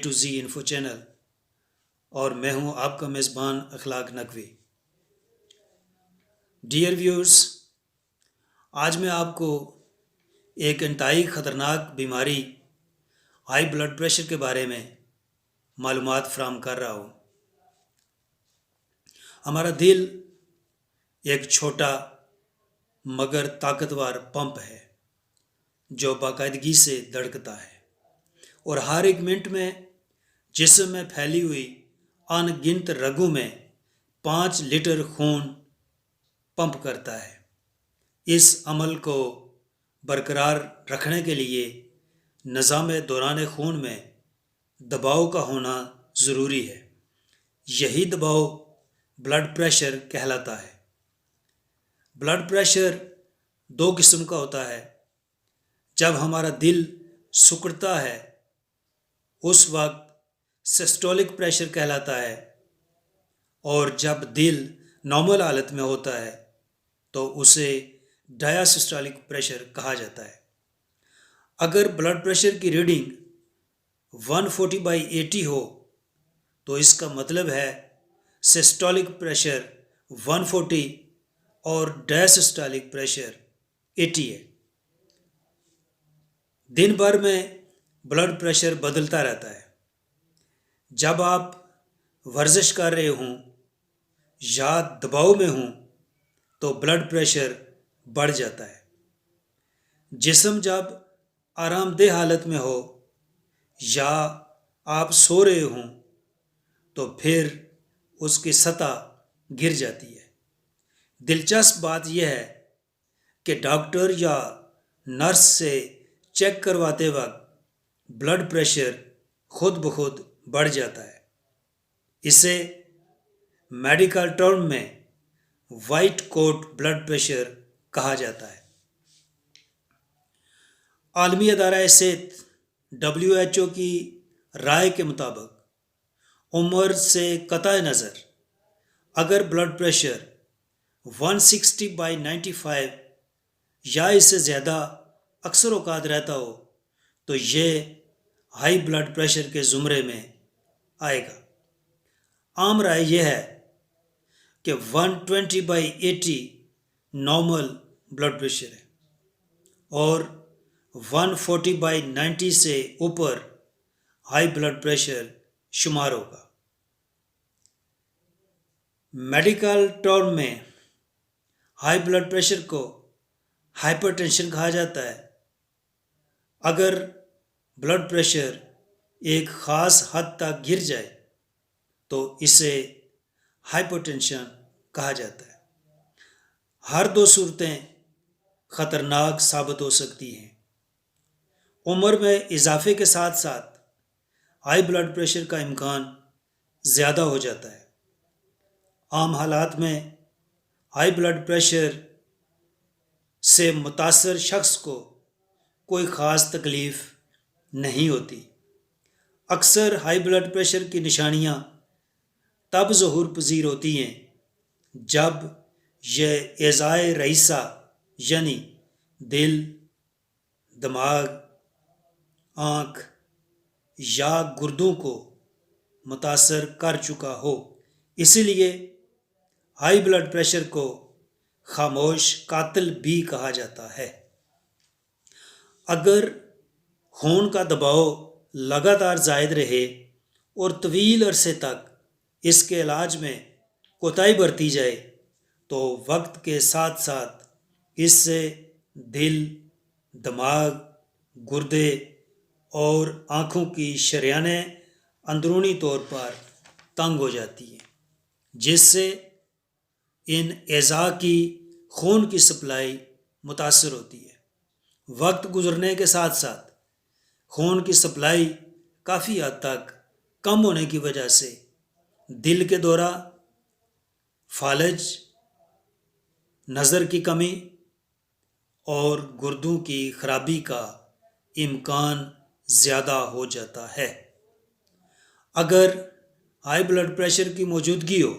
To Zee info channel اور میں ہوں آپ کا میزبان اخلاق نقوی۔ ڈیئر ویورز، آج میں آپ کو ایک انتہائی خطرناک بیماری ہائی بلڈ پریشر کے بارے میں معلومات فراہم کر رہا ہوں۔ ہمارا دل ایک چھوٹا مگر طاقتور پمپ ہے جو باقاعدگی سے دھڑکتا ہے اور ہر ایک منٹ میں جسم میں پھیلی ہوئی ان گنت رگوں میں 5 لیٹر خون پمپ کرتا ہے۔ اس عمل کو برقرار رکھنے کے لیے نظام دوران خون میں دباؤ کا ہونا ضروری ہے۔ یہی دباؤ بلڈ پریشر کہلاتا ہے۔ بلڈ پریشر 2 قسم کا ہوتا ہے۔ جب ہمارا دل سکڑتا ہے اس وقت سسٹولک پریشر کہلاتا ہے، اور جب دل نارمل حالت میں ہوتا ہے تو اسے ڈایاسٹولک پریشر کہا جاتا ہے۔ اگر بلڈ پریشر کی ریڈنگ 140/80 ہو تو اس کا مطلب ہے سسٹولک پریشر 140 اور ڈایاسٹولک پریشر 80 ہے۔ دن بھر میں بلڈ پریشر بدلتا رہتا ہے۔ جب آپ ورزش کر رہے ہوں یا دباؤ میں ہوں تو بلڈ پریشر بڑھ جاتا ہے۔ جسم جب آرام دہ حالت میں ہو یا آپ سو رہے ہوں تو پھر اس کی سطح گر جاتی ہے۔ دلچسپ بات یہ ہے کہ ڈاکٹر یا نرس سے چیک کرواتے وقت بلڈ پریشر خود بخود بڑھ جاتا ہے۔ اسے میڈیکل ٹرم میں وائٹ کوٹ بلڈ پریشر کہا جاتا ہے۔ عالمی ادارہ صحت WHO کی رائے کے مطابق عمر سے قطع نظر اگر بلڈ پریشر 160/95 یا اس سے زیادہ اکثر اوقات رہتا ہو تو یہ ہائی بلڈ پریشر کے زمرے میں آئے گا۔ عام رائے یہ ہے کہ 120/80 نارمل بلڈ پریشر ہے اور 140/90 سے اوپر ہائی بلڈ پریشر شمار ہوگا۔ میڈیکل ٹرم میں ہائی بلڈ پریشر کو ہائپر ٹینشن کہا جاتا ہے۔ اگر بلڈ پریشر ایک خاص حد تک گر جائے تو اسے ہائپر ٹینشن کہا جاتا ہے۔ ہر 2 صورتیں خطرناک ثابت ہو سکتی ہیں۔ عمر میں اضافے کے ساتھ ساتھ ہائی بلڈ پریشر کا امکان زیادہ ہو جاتا ہے۔ عام حالات میں ہائی بلڈ پریشر سے متاثر شخص کو کوئی خاص تکلیف نہیں ہوتی۔ اکثر ہائی بلڈ پریشر کی نشانیاں تب ظہور پذیر ہوتی ہیں جب یہ اعضائے رئیسہ یعنی دل، دماغ، آنکھ یا گردوں کو متاثر کر چکا ہو۔ اسی لیے ہائی بلڈ پریشر کو خاموش قاتل بھی کہا جاتا ہے۔ اگر خون کا دباؤ لگاتار زائد رہے اور طویل عرصے تک اس کے علاج میں کوتاہی برتی جائے تو وقت کے ساتھ ساتھ اس سے دل، دماغ، گردے اور آنکھوں کی شریانیں اندرونی طور پر تنگ ہو جاتی ہیں، جس سے ان اعضاء کی خون کی سپلائی متاثر ہوتی ہے۔ وقت گزرنے کے ساتھ ساتھ خون کی سپلائی کافی حد تک کم ہونے کی وجہ سے دل کے دورہ، فالج، نظر کی کمی اور گردوں کی خرابی کا امکان زیادہ ہو جاتا ہے۔ اگر ہائی بلڈ پریشر کی موجودگی ہو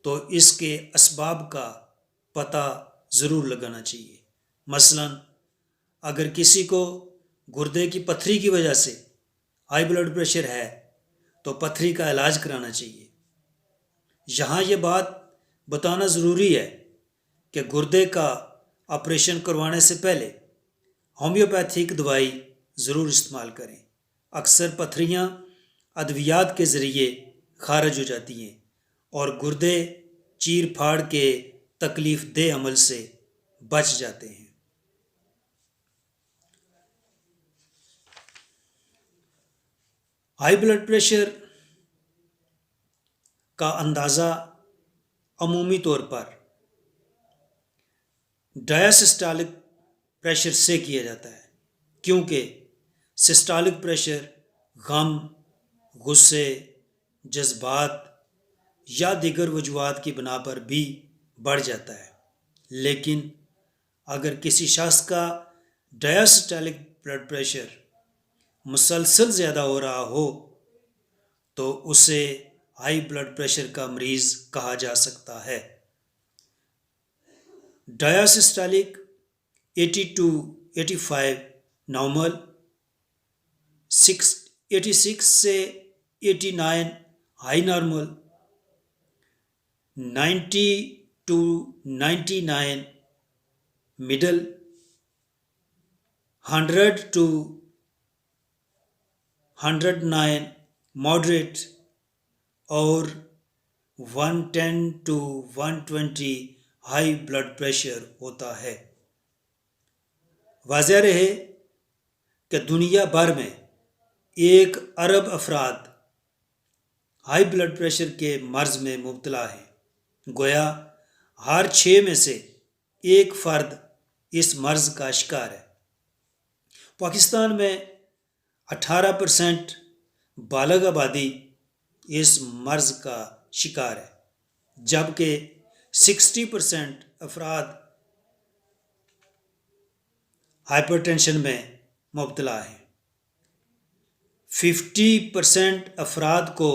تو اس کے اسباب کا پتہ ضرور لگانا چاہیے۔ مثلاً اگر کسی کو گردے کی پتھری کی وجہ سے ہائی بلڈ پریشر ہے تو پتھری کا علاج کرانا چاہیے۔ یہاں یہ بات بتانا ضروری ہے کہ گردے کا آپریشن کروانے سے پہلے ہومیوپیتھک دوائی ضرور استعمال کریں۔ اکثر پتھریاں ادویات کے ذریعے خارج ہو جاتی ہیں اور گردے چیر پھاڑ کے تکلیف دہ عمل سے بچ جاتے ہیں۔ ہائی بلڈ پریشر کا اندازہ عمومی طور پر ڈایاسسٹالک پریشر سے کیا جاتا ہے، کیونکہ سسٹالک پریشر غم، غصے، جذبات یا دیگر وجوہات کی بنا پر بھی بڑھ جاتا ہے۔ لیکن اگر کسی شخص کا ڈایاسسٹالک بلڈ پریشر مسلسل زیادہ ہو رہا ہو تو اسے ہائی بلڈ پریشر کا مریض کہا جا سکتا ہے۔ ڈایاسسٹالک 80 to 85 نارمل، 86 سے 89 high normal, 90 to 99 middle, 100 to 109 moderate اور 110 to 120 ہائی بلڈ پریشر ہوتا ہے۔ واضح رہے کہ دنیا بھر میں 1 ارب افراد ہائی بلڈ پریشر کے مرض میں مبتلا ہیں، گویا ہر 6 میں سے 1 فرد اس مرض کا شکار ہے۔ پاکستان میں 18% بالغ آبادی اس مرض کا شکار ہے، جبکہ 60% افراد ہائپر ٹینشن میں مبتلا ہیں۔ 50% افراد کو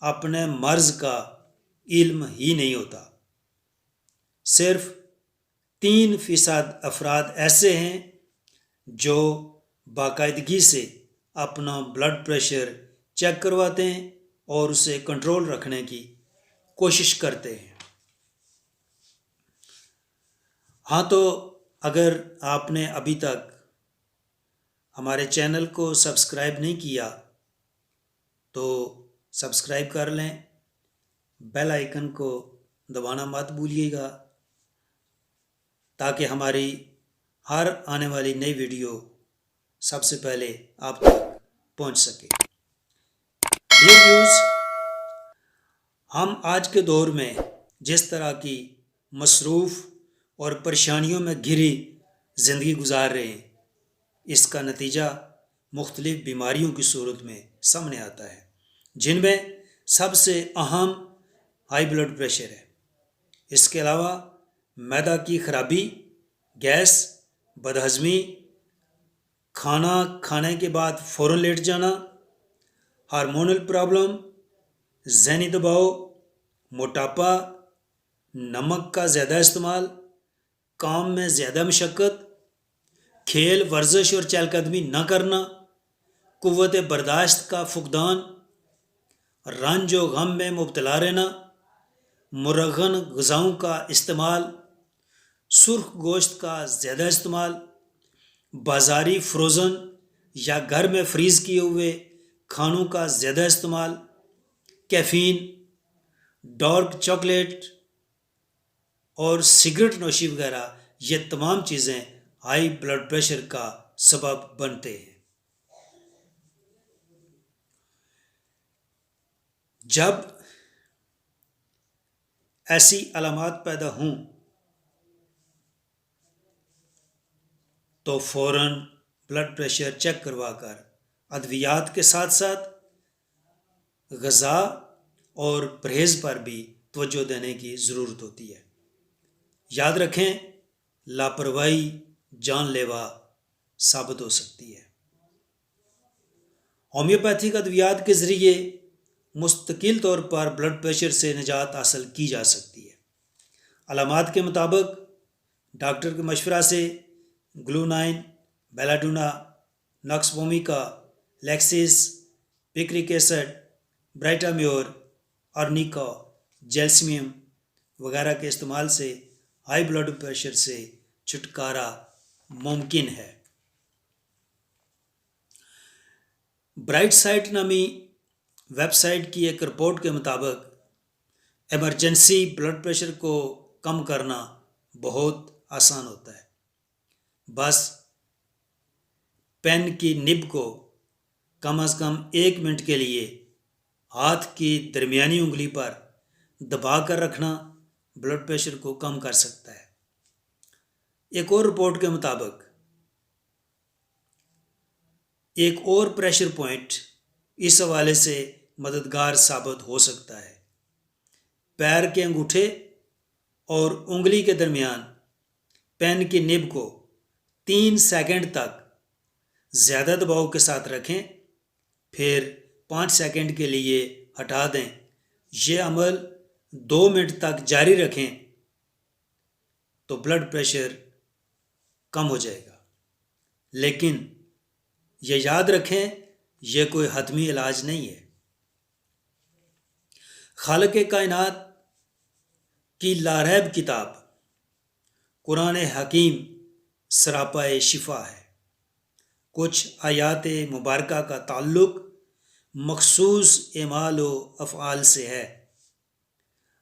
اپنے مرض کا علم ہی نہیں ہوتا۔ صرف 3% افراد ایسے ہیں جو باقاعدگی سے اپنا بلڈ پریشر چیک کرواتے ہیں اور اسے کنٹرول رکھنے کی کوشش کرتے ہیں۔ ہاں، تو اگر آپ نے ابھی تک ہمارے چینل کو سبسکرائب نہیں کیا تو سبسکرائب کر لیں، بیل آئیکن کو دبانا مت بھولیے گا تاکہ ہماری ہر آنے والی نئی ویڈیو سب سے پہلے آپ تک پہنچ سکے۔ ڈیئر ویوز، ہم آج کے دور میں جس طرح کی مصروف اور پریشانیوں میں گھری زندگی گزار رہے ہیں، اس کا نتیجہ مختلف بیماریوں کی صورت میں سامنے آتا ہے، جن میں سب سے اہم ہائی بلڈ پریشر ہے۔ اس کے علاوہ معدہ کی خرابی، گیس، بدہضمی، کھانا کھانے کے بعد فوراً لیٹ جانا، ہارمونل پرابلم، ذہنی دباؤ، موٹاپا، نمک کا زیادہ استعمال، کام میں زیادہ مشقت، کھیل ورزش اور چہل قدمی نہ کرنا، قوت برداشت کا فقدان، رنج و غم میں مبتلا رہنا، مرغن غذاؤں کا استعمال، سرخ گوشت کا زیادہ استعمال، بازاری فروزن یا گھر میں فریز کیے ہوئے کھانوں کا زیادہ استعمال، کیفین، ڈارک چاکلیٹ اور سگریٹ نوشی وغیرہ، یہ تمام چیزیں ہائی بلڈ پریشر کا سبب بنتے ہیں۔ جب ایسی علامات پیدا ہوں تو فوراً بلڈ پریشر چیک کروا کر ادویات کے ساتھ ساتھ غذا اور پرہیز پر بھی توجہ دینے کی ضرورت ہوتی ہے۔ یاد رکھیں، لاپرواہی جان لیوا ثابت ہو سکتی ہے۔ ہومیوپیتھک ادویات کے ذریعے مستقل طور پر بلڈ پریشر سے نجات حاصل کی جا سکتی ہے۔ علامات کے مطابق ڈاکٹر کے مشورہ سے گلونائن، بیلاڈونا، ناکس وومیکا، لیکسس، پکرک ایسڈ، برائٹامیور، آرنیکا، جیلسمیم وغیرہ کے استعمال سے ہائی بلڈ پریشر سے چھٹکارا ممکن ہے۔ برائٹ سائٹ نامی ویب سائٹ کی ایک رپورٹ کے مطابق ایمرجنسی بلڈ پریشر کو کم کرنا بہت آسان ہوتا ہے۔ بس پین کی نب کو کم از کم 1 منٹ کے لیے ہاتھ کی درمیانی انگلی پر دبا کر رکھنا بلڈ پریشر کو کم کر سکتا ہے۔ ایک اور رپورٹ کے مطابق ایک اور پریشر پوائنٹ اس حوالے سے مددگار ثابت ہو سکتا ہے۔ پیر کے انگوٹھے اور انگلی کے درمیان پین کی نب کو 3 سیکنڈ تک زیادہ دباؤ کے ساتھ رکھیں، پھر 5 سیکنڈ کے لیے ہٹا دیں۔ یہ عمل 2 منٹ تک جاری رکھیں تو بلڈ پریشر کم ہو جائے گا۔ لیکن یہ یاد رکھیں، یہ کوئی حتمی علاج نہیں ہے۔ خالق کائنات کی لاریب کتاب قرآن حکیم سراپائے شفا ہے۔ کچھ آیات مبارکہ کا تعلق مخصوص اعمال و افعال سے ہے۔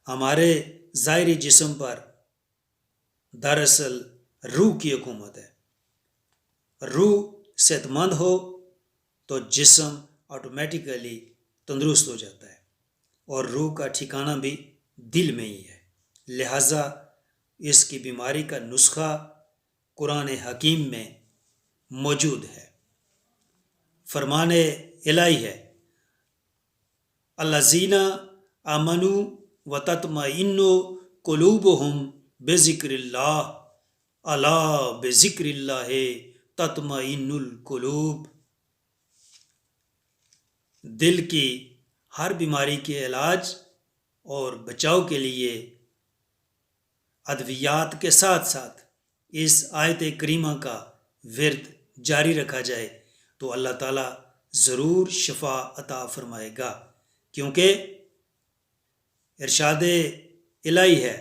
ہمارے ظاہری جسم پر دراصل روح کی حکومت ہے۔ روح صحت مند ہو تو جسم آٹومیٹیکلی تندرست ہو جاتا ہے، اور روح کا ٹھکانہ بھی دل میں ہی ہے۔ لہٰذا اس کی بیماری کا نسخہ قرآن حکیم میں موجود ہے۔ فرمان الہی ہے، الذین آمنوا وتطمئن قلوبہم بذکر اللہ، الا بذکر اللہ تطمئن القلوب۔ دل کی ہر بیماری کے علاج اور بچاؤ کے لیے ادویات کے ساتھ ساتھ اس آیت کریمہ کا ورد جاری رکھا جائے تو اللہ تعالیٰ ضرور شفا عطا فرمائے گا، کیونکہ ارشاد الہی ہے،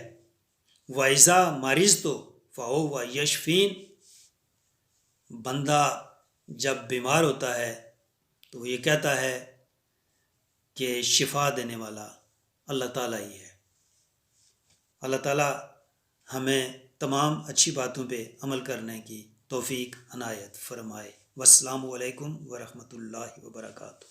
وَإِذَا مَرِضْتُ فَهُوَ يَشْفِينِ۔ بندہ جب بیمار ہوتا ہے تو وہ یہ کہتا ہے کہ شفا دینے والا اللہ تعالیٰ ہی ہے۔ اللہ تعالیٰ ہمیں تمام اچھی باتوں پہ عمل کرنے کی توفیق عنایت فرمائے۔ والسلام علیکم ورحمۃ اللہ وبرکاتہ۔